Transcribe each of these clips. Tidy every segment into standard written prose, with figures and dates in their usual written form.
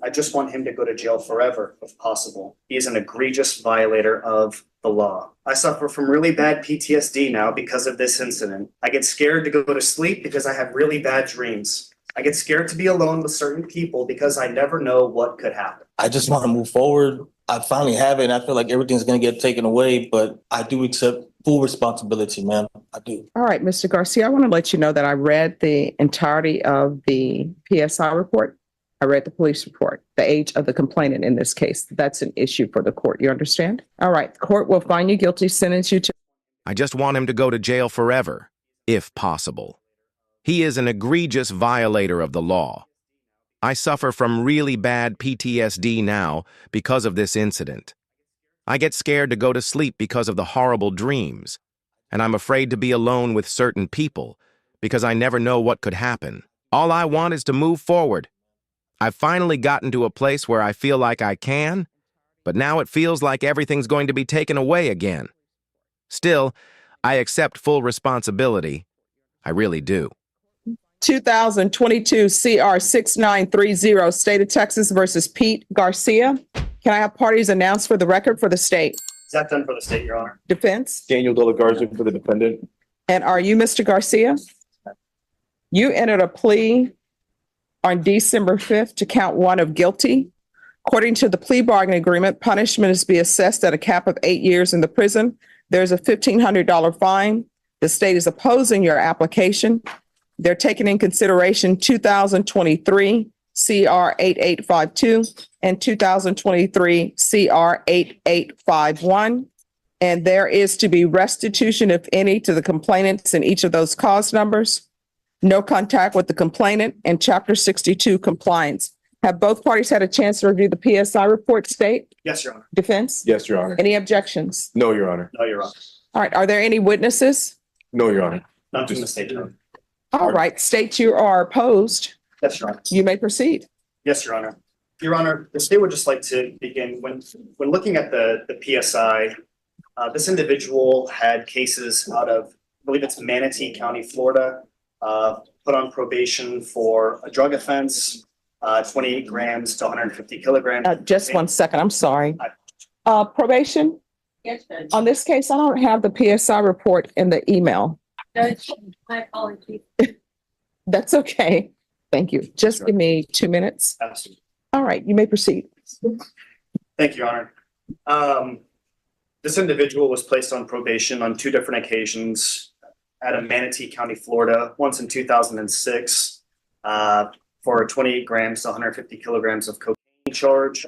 I just want him to go to jail forever, if possible. He is an egregious violator of the law. I suffer from really bad PTSD now because of this incident. I get scared to go to sleep because I have really bad dreams. I get scared to be alone with certain people because I never know what could happen. I just want to move forward. I finally have it, and I feel like everything's going to get taken away, but I do accept full responsibility, ma'am. I do. All right, Mr. Garcia, I want to let you know that I read the entirety of the PSI report. I read the police report, the age of the complainant in this case. That's an issue for the court. You understand? All right, the court will find you guilty, sentence you to... I just want him to go to jail forever, if possible. He is an egregious violator of the law. I suffer from really bad PTSD now because of this incident. I get scared to go to sleep because of the horrible dreams, and I'm afraid to be alone with certain people because I never know what could happen. All I want is to move forward. I've finally gotten to a place where I feel like I can, but now it feels like everything's going to be taken away again. Still, I accept full responsibility. I really do. 2022 CR 6930, State of Texas versus Pete Garcia. Can I have parties announced for the record for the state? Is that done for the state, Your Honor? Defense? Daniel De La Garza for the defendant. And are you Mr. Garcia? You entered a plea on December 5th to count 1 of guilty. According to the plea bargaining agreement, punishment is to be assessed at a cap of 8 years in the prison. There's a $1,500 fine. The state is opposing your application. They're taking in consideration 2023 CR 8852 and 2023 CR 8851. And there is to be restitution, if any, to the complainants in each of those cause numbers. No contact with the complainant, and Chapter 62 compliance. Have both parties had a chance to review the PSI report, state? Yes, Your Honor. Defense? Yes, Your Honor. Any objections? No, Your Honor. No, Your Honor. All right, are there any witnesses? No, Your Honor. Not from the state, Your Honor. All right, state you are opposed. Yes, Your Honor. You may proceed. Yes, Your Honor. Your Honor, the state would just like to begin when looking at the PSI, this individual had cases out of, I believe it's Manatee County, Florida, put on probation for a drug offense, 28 grams to 150 kilograms. Just 1 second, I'm sorry. Probation? Yes, Judge. On this case, I don't have the PSI report in the email. Judge, my apologies. That's okay. Thank you. Just give me 2 minutes. Absolutely. All right, you may proceed. Thank you, Your Honor. This individual was placed on probation on 2 different occasions out of Manatee County, Florida, once in 2006 for 28 grams to 150 kilograms of cocaine charge.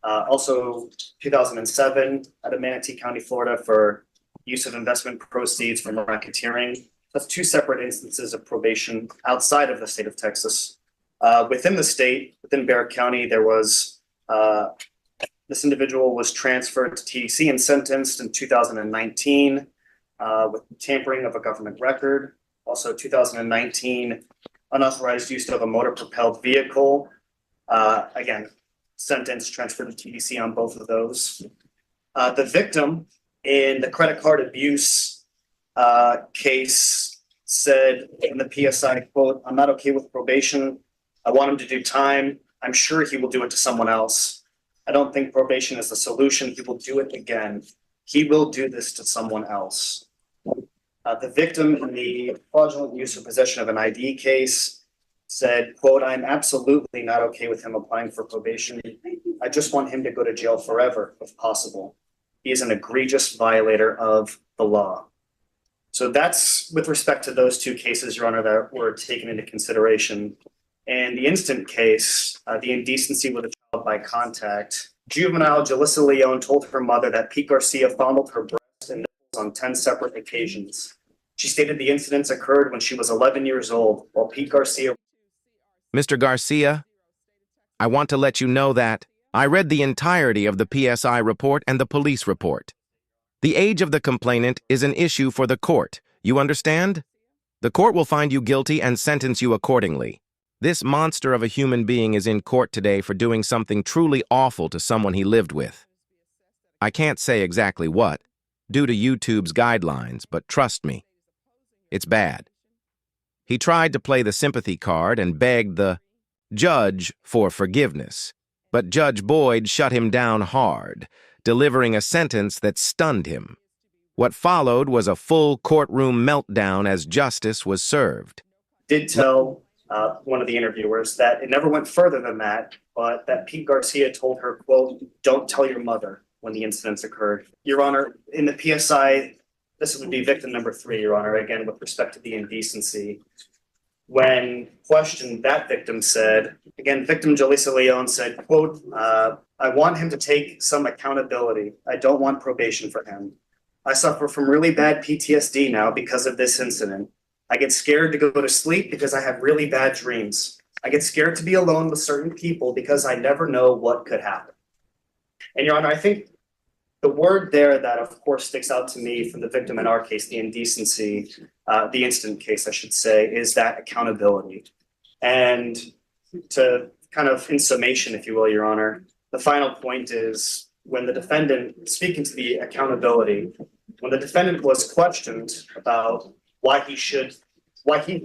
Also 2007 out of Manatee County, Florida for use of investment proceeds from racketeering. That's 2 separate instances of probation outside of the state of Texas. Within the state, within Barrett County, there was this individual was transferred to TDC and sentenced in 2019 with tampering of a government record. Also 2019, unauthorized use of a motor propelled vehicle. Again, sentence transferred to TDC on both of those. The victim in the credit card abuse case said in the PSI, quote, "I'm not okay with probation. I want him to do time. I'm sure he will do it to someone else. I don't think probation is the solution. He will do it again. He will do this to someone else." The victim in the fraudulent use or possession of an ID case said, quote, "I'm absolutely not okay with him applying for probation. I just want him to go to jail forever, if possible. He is an egregious violator of the law." So that's with respect to those 2 cases, Your Honor, that were taken into consideration. And the instant case, the indecency with a child by contact, juvenile Jalissa Leone told her mother that Pete Garcia fondled her breast and nipples on 10 separate occasions. She stated the incidents occurred when she was 11 years old, while Pete Garcia... Mr. Garcia, I want to let you know that I read the entirety of the PSI report and the police report. The age of the complainant is an issue for the court. You understand? The court will find you guilty and sentence you accordingly. This monster of a human being is in court today for doing something truly awful to someone he lived with. I can't say exactly what, due to YouTube's guidelines, but trust me, it's bad. He tried to play the sympathy card and begged the judge for forgiveness. but Judge Boyd shut him down hard, delivering a sentence that stunned him. What followed was a full courtroom meltdown as justice was served. Did tell one of the interviewers that it never went further than that, but that Pete Garcia told her, quote, "Don't tell your mother," when the incidents occurred. Your Honor, in the PSI, this would be victim number 3, Your Honor, again, with respect to the indecency. When questioned, that victim said, again, victim Jalisa Leon said, quote, "I want him to take some accountability. I don't want probation for him. I suffer from really bad PTSD now because of this incident. I get scared to go to sleep because I have really bad dreams. I get scared to be alone with certain people because I never know what could happen." And Your Honor, I think the word there that of course sticks out to me from the victim in our case, the indecency, the incident case, I should say, is that accountability. And to kind of in summation, if you will, Your Honor, the final point is when the defendant, speaking to the accountability, when the defendant was questioned about why he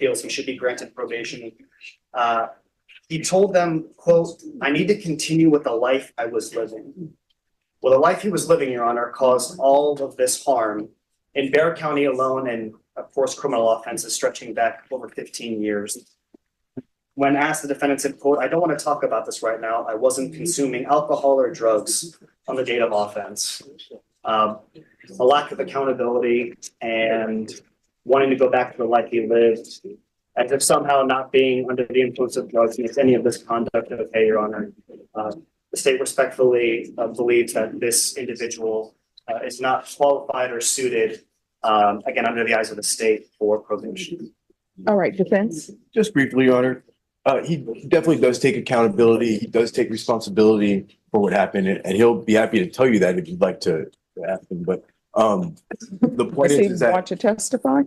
feels he should be granted probation, he told them, quote, "I need to continue with the life I was living." Well, the life he was living, Your Honor, caused all of this harm in Bexar County alone, and of course, criminal offenses stretching back over 15 years. When asked, the defendant said, quote, "I don't want to talk about this right now. I wasn't consuming alcohol or drugs on the date of offense." A lack of accountability and wanting to go back to the life he lived, as if somehow not being under the influence of drugs makes any of this conduct okay, Your Honor. The state respectfully believes that this individual is not qualified or suited, again, under the eyes of the state for probation. All right, defense. Just briefly, Your Honor, he definitely does take accountability. He does take responsibility for what happened, and he'll be happy to tell you that if you'd like to ask him. But the point Does he is that want to testify?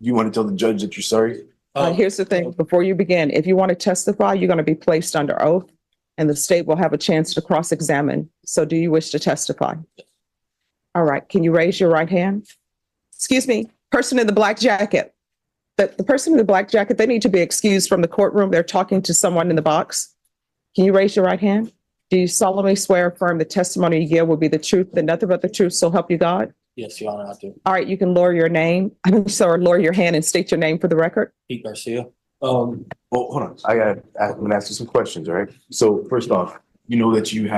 you want to tell the judge that you're sorry. Here's the thing, before you begin, if you want to testify, you're going to be placed under oath and the state will have a chance to cross-examine. So do you wish to testify? All right, can you raise your right hand? Excuse me, person in the black jacket. The person in the black jacket, they need to be excused from the courtroom. They're talking to someone in the box. Can you raise your right hand? Do you solemnly swear or affirm the testimony you give will be the truth, and nothing but the truth, so help you God? Yes, Your Honor, I do. All right, you can lower your name. Lower your hand and state your name for the record. Pete Garcia. Well, hold on. I'm gonna ask you some questions, all right? So first off, you know that you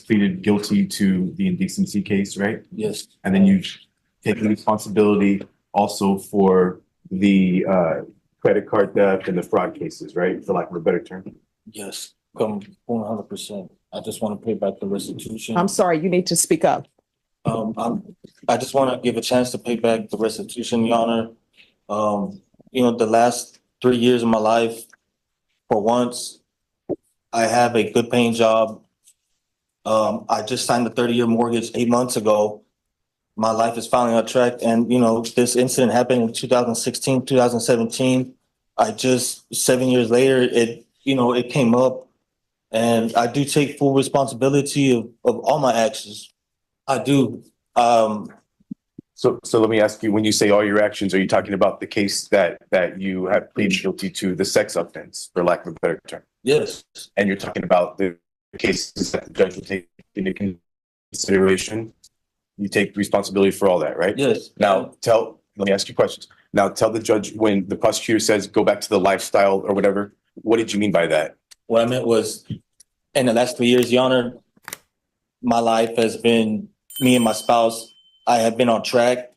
pleaded guilty to the indecency case, right? Yes. And then you've taken responsibility also for the credit card theft and the fraud cases, right? For lack of a better term. Yes, come 100%. I just want to pay back the restitution. I'm sorry, you need to speak up. I just want to give a chance to pay back the restitution, Your Honor. The last 3 years of my life, for once, I have a good paying job. I just signed a 30-year mortgage 8 months ago. My life is finally on track. And, this incident happened in 2016, 2017. 7 years later, it came up. And I do take full responsibility of all my actions. I do. So let me ask you, when you say all your actions, are you talking about the case that you have pleaded guilty to, the sex offense, for lack of a better term? Yes. And you're talking about the cases that the judge will take into consideration? You take responsibility for all that, right? Yes. Now, let me ask you questions. Now, tell the judge, when the prosecutor says go back to the lifestyle or whatever, what did you mean by that? What I meant was, in the last 3 years, Your Honor, my life has been, me and my spouse, I have been on track.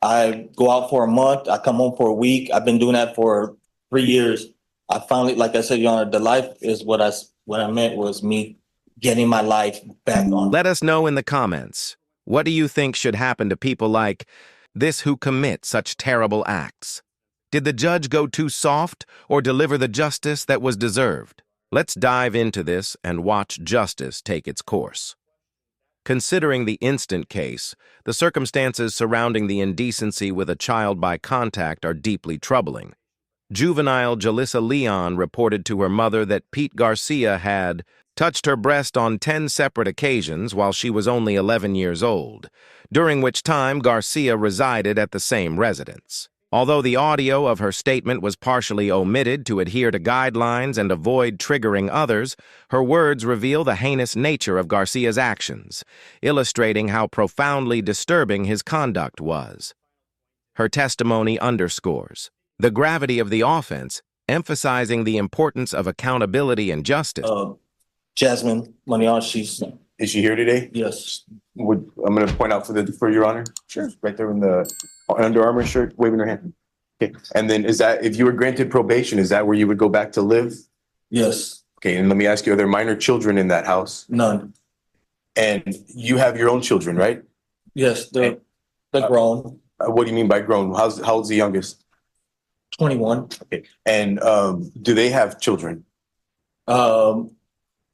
I go out for a month, I come home for a week. I've been doing that for 3 years. I finally, like I said, Your Honor, the life is what I meant was me getting my life back on. Let us know in the comments. What do you think should happen to people like this who commit such terrible acts? Did the judge go too soft or deliver the justice that was deserved? Let's dive into this and watch justice take its course. Considering the instant case, the circumstances surrounding the indecency with a child by contact are deeply troubling. Juvenile Jalisa Leon reported to her mother that Pete Garcia had touched her breast on 10 separate occasions while she was only 11 years old, during which time Garcia resided at the same residence. Although the audio of her statement was partially omitted to adhere to guidelines and avoid triggering others, her words reveal the heinous nature of Garcia's actions, illustrating how profoundly disturbing his conduct was. Her testimony underscores the gravity of the offense, emphasizing the importance of accountability and justice. Jasmine Manion, Is she here today? yes. I'm going to point out for your honor. Sure. Right there in the Under Armour shirt, waving her hand. Okay. And then if you were granted probation, is that where you would go back to live? Yes. Okay. And let me ask you, are there minor children in that house? None. And you have your own children, right? Yes, they're grown. What do you mean by grown? How old's the youngest? 21. Okay. And do they have children?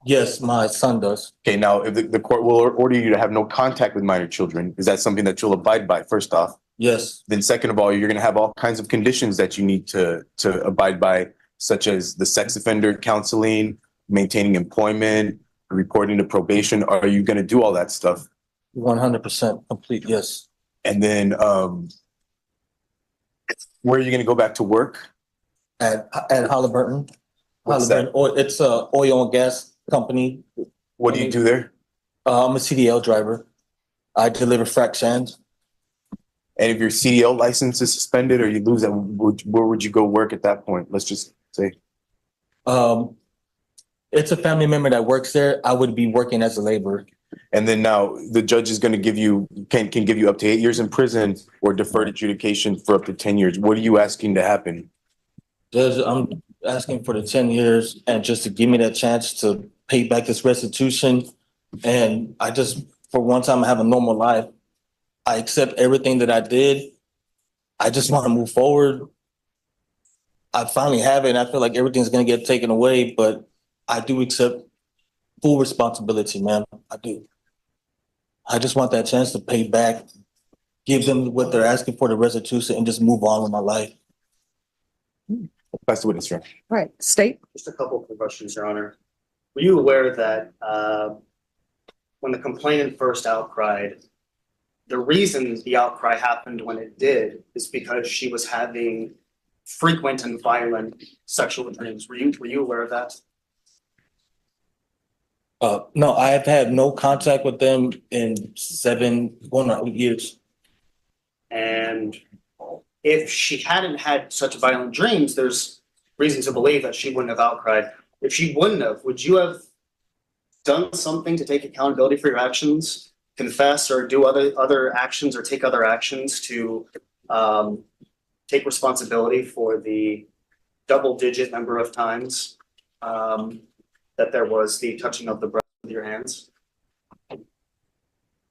Yes, my son does. Okay. Now, if the court will order you to have no contact with minor children, is that something that you'll abide by, first off? Yes. Then second of all, you're going to have all kinds of conditions that you need to abide by, such as the sex offender counseling, maintaining employment, reporting to probation. Are you going to do all that stuff? 100% complete. Yes. And then where are you going to go back to work? At Halliburton. What's Halliburton. It's a oil and gas company. What do you do there? I'm a CDL driver. I deliver frac sands. And if your CDL license is suspended or you lose that, where would you go work at that point? Let's just say. It's a family member that works there. I would be working as a laborer. And then now the judge is going to give you can give you up to 8 years in prison or deferred adjudication for up to 10 years. What are you asking to happen? Judge, I'm asking for the 10 years and just to give me that chance to pay back this restitution. And I just, for one time, have a normal life. I accept everything that I did. I just want to move forward. I finally have it, and I feel like everything's going to get taken away, but I do accept full responsibility, man. I do. I just want that chance to pay back, give them what they're asking for, the restitution, and just move on with my life. That's the witness, right? All right, state. Just a couple of questions, Your Honor. Were you aware that when the complainant first outcried, the reason the outcry happened when it did is because she was having frequent and violent sexual dreams? Were you aware of that? No, I have had no contact with them in going on 8 years. And if she hadn't had such violent dreams, there's reason to believe that she wouldn't have outcried. If she wouldn't have, would you have done something to take accountability for your actions, confess or do other actions or take other actions to take responsibility for the double-digit number of times that there was the touching of the breast with your hands?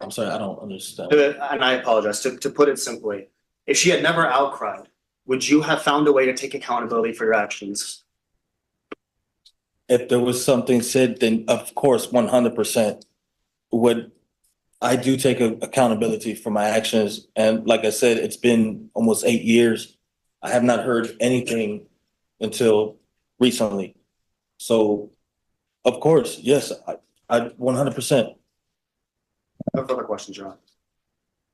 I'm sorry, I don't understand. And I apologize. To put it simply, if she had never outcried, would you have found a way to take accountability for your actions? If there was something said, then of course, 100% would. I do take accountability for my actions. And like I said, it's been almost 8 years. I have not heard anything until recently. So of course, yes, I 100%. No further questions, Your Honor.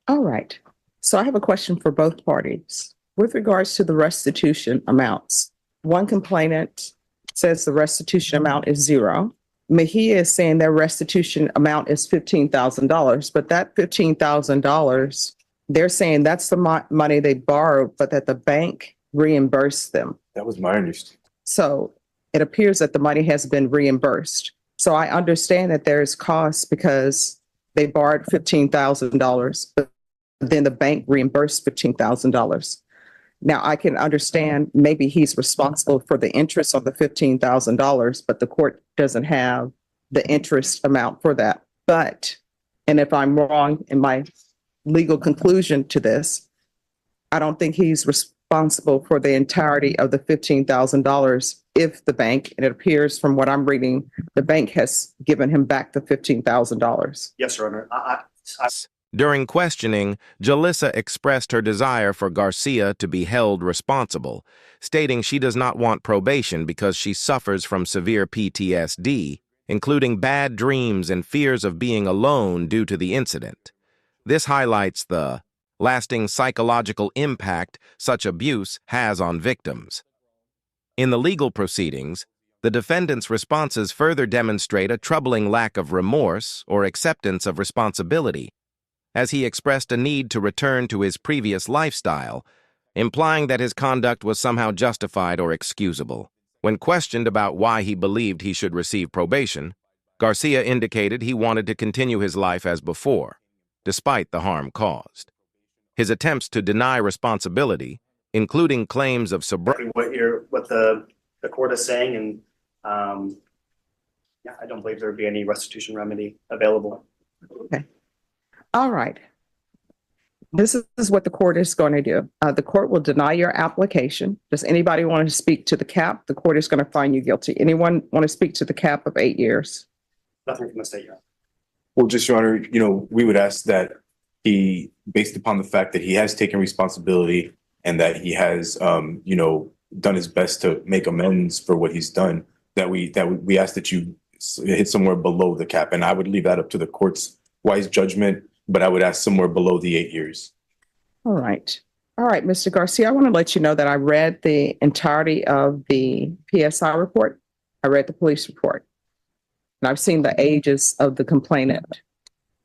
All right. So I have a question for both parties. With regards to the restitution amounts, one complainant says the restitution amount is $0. Mejia is saying their restitution amount is $15,000, but that $15,000, they're saying that's the money they borrowed, but that the bank reimbursed them. That was my understanding. So it appears that the money has been reimbursed. So I understand that there's costs because they borrowed $15,000, but then the bank reimbursed $15,000. Now I can understand maybe he's responsible for the interest on the $15,000, but the court doesn't have the interest amount for that. But, and if I'm wrong in my legal conclusion to this, I don't think he's responsible for the entirety of the $15,000 if the bank, and it appears from what I'm reading, the bank has given him back the $15,000. Yes, Your Honor. During questioning, Jalissa expressed her desire for Garcia to be held responsible, stating she does not want probation because she suffers from severe PTSD, including bad dreams and fears of being alone due to the incident. This highlights the lasting psychological impact such abuse has on victims. In the legal proceedings, the defendant's responses further demonstrate a troubling lack of remorse or acceptance of responsibility, as he expressed a need to return to his previous lifestyle, implying that his conduct was somehow justified or excusable. When questioned about why he believed he should receive probation, Garcia indicated he wanted to continue his life as before, despite the harm caused. His attempts to deny responsibility, including claims of sobriety, what the court is saying, and yeah, I don't believe there would be any restitution remedy available. Okay. All right. This is what the court is going to do. The court will deny your application. Does anybody want to speak to the cap? The court is going to find you guilty. Anyone want to speak to the cap of 8 years? Nothing from the state, Your Honor. Well, just, Your Honor, we would ask that he, based upon the fact that he has taken responsibility and that he has, done his best to make amends for what he's done, that we ask that you hit somewhere below the cap. And I would leave that up to the court's wise judgment, but I would ask somewhere below the 8 years. All right. All right, Mr. Garcia, I want to let you know that I read the entirety of the PSI report. I read the police report. And I've seen the ages of the complainant,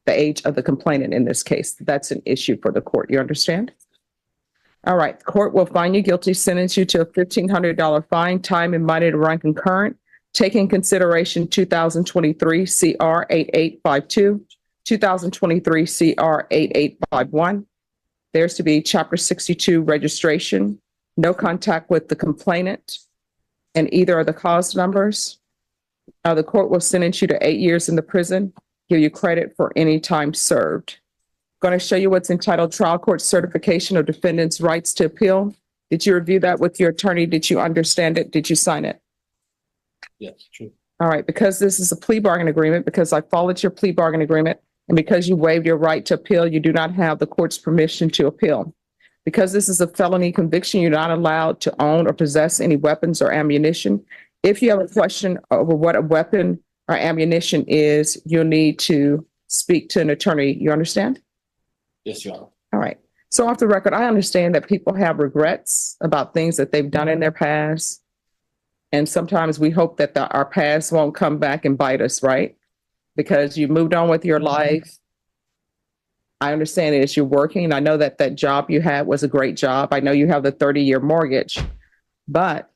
the age of the complainant in this case. That's an issue for the court. You understand? All right. The court will find you guilty, sentence you to a $1,500 fine, time and money to run concurrent, taking consideration 2023 CR 8852, 2023 CR 8851. There's to be Chapter 62 registration, no contact with the complainant, and either of the cause numbers. The court will sentence you to 8 years in the prison, give you credit for any time served. Going to show you what's entitled Trial Court Certification of Defendant's Rights to Appeal. Did you review that with your attorney? Did you understand it? Did you sign it? Yes, true. All right. Because this is a plea bargain agreement, because I followed your plea bargain agreement, and because you waived your right to appeal, you do not have the court's permission to appeal. Because this is a felony conviction, you're not allowed to own or possess any weapons or ammunition. If you have a question over what a weapon or ammunition is, you'll need to speak to an attorney. You understand? Yes, Your Honor. All right. So off the record, I understand that people have regrets about things that they've done in their past. And sometimes we hope that our past won't come back and bite us, right? Because you moved on with your life. I understand it as you're working. I know that that job you had was a great job. I know you have the 30-year mortgage. But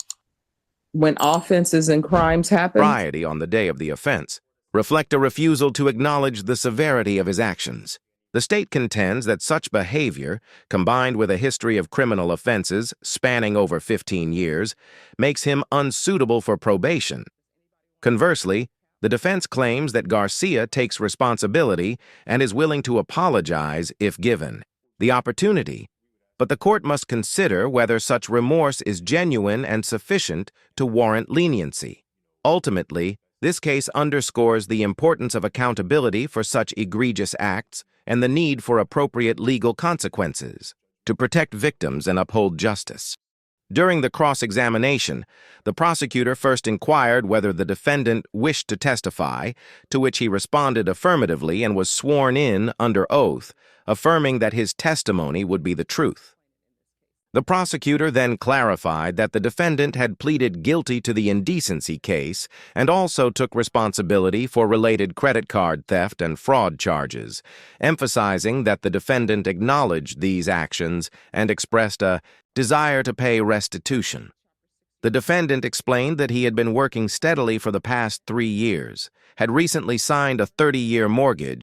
when offenses and crimes happen, sobriety on the day of the offense reflect a refusal to acknowledge the severity of his actions. The state contends that such behavior, combined with a history of criminal offenses spanning over 15 years, makes him unsuitable for probation. Conversely, the defense claims that Garcia takes responsibility and is willing to apologize if given the opportunity, but the court must consider whether such remorse is genuine and sufficient to warrant leniency. Ultimately, this case underscores the importance of accountability for such egregious acts and the need for appropriate legal consequences to protect victims and uphold justice. During the cross-examination, the prosecutor first inquired whether the defendant wished to testify, to which he responded affirmatively and was sworn in under oath, affirming that his testimony would be the truth. The prosecutor then clarified that the defendant had pleaded guilty to the indecency case and also took responsibility for related credit card theft and fraud charges, emphasizing that the defendant acknowledged these actions and expressed a desire to pay restitution. The defendant explained that he had been working steadily for the past 3 years, had recently signed a 30-year mortgage,